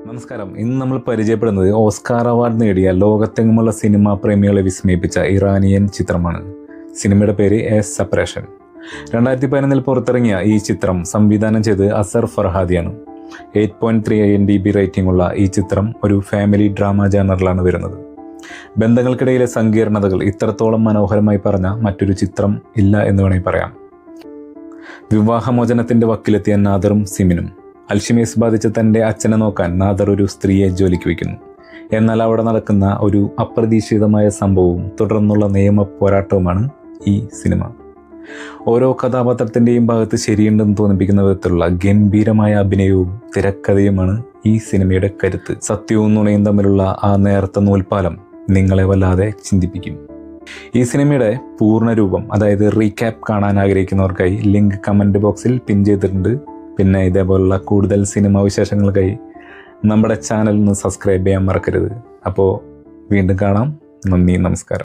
നമസ്കാരം. ഇന്ന് നമ്മൾ പരിചയപ്പെടുന്നത് ഓസ്കാർ അവാർഡ് നേടിയ ലോകത്തെങ്ങുമുള്ള സിനിമാ പ്രേമികളെ വിസ്മയിപ്പിച്ച ഇറാനിയൻ ചിത്രമാണ്. സിനിമയുടെ പേര് എ സെപ്പറേഷൻ. 2011 പുറത്തിറങ്ങിയ ഈ ചിത്രം സംവിധാനം ചെയ്ത് അസർ ഫർഹാദിയാണ്. 8.3 IMDb റേറ്റിംഗ് ഉള്ള ഈ ചിത്രം ഒരു ഫാമിലി ഡ്രാമ ജാനറിലാണ് വരുന്നത്. ബന്ധങ്ങൾക്കിടയിലെ സങ്കീർണതകൾ ഇത്രത്തോളം മനോഹരമായി പറഞ്ഞ മറ്റൊരു ചിത്രം ഇല്ല എന്ന് വേണമെങ്കിൽ പറയാം. വിവാഹമോചനത്തിൻ്റെ വക്കിലെത്തിയ നാദറും സിമിനും. അൽഷിമേഴ്സ് ബാധിച്ച തൻ്റെ അച്ഛനെ നോക്കാൻ നാദർ ഒരു സ്ത്രീയെ ജോലിക്ക് വയ്ക്കുന്നു. എന്നാൽ അവിടെ നടക്കുന്ന ഒരു അപ്രതീക്ഷിതമായ സംഭവവും തുടർന്നുള്ള നിയമ പോരാട്ടവുമാണ് ഈ സിനിമ. ഓരോ കഥാപാത്രത്തിൻ്റെയും ഭാഗത്ത് ശരിയുണ്ടെന്ന് തോന്നിപ്പിക്കുന്ന വിധത്തിലുള്ള ഗംഭീരമായ അഭിനയവും തിരക്കഥയുമാണ് ഈ സിനിമയുടെ കരുത്ത്. സത്യവും നുണയും തമ്മിലുള്ള ആ നേർത്ത നൂൽപ്പാലം നിങ്ങളെ വല്ലാതെ ചിന്തിപ്പിക്കും. ഈ സിനിമയുടെ പൂർണ്ണ രൂപം, അതായത് റീക്യാപ്പ് കാണാൻ ആഗ്രഹിക്കുന്നവർക്കായി ലിങ്ക് കമൻറ്റ് ബോക്സിൽ പിൻ ചെയ്തിട്ടുണ്ട്. പിന്നെ ഇതേപോലുള്ള കൂടുതൽ സിനിമാ വിശേഷങ്ങൾക്കായി നമ്മുടെ ചാനൽ ഒന്ന് സബ്സ്ക്രൈബ് ചെയ്യാൻ മറക്കരുത്. അപ്പോൾ വീണ്ടും കാണാം. നന്ദി, നമസ്കാരം.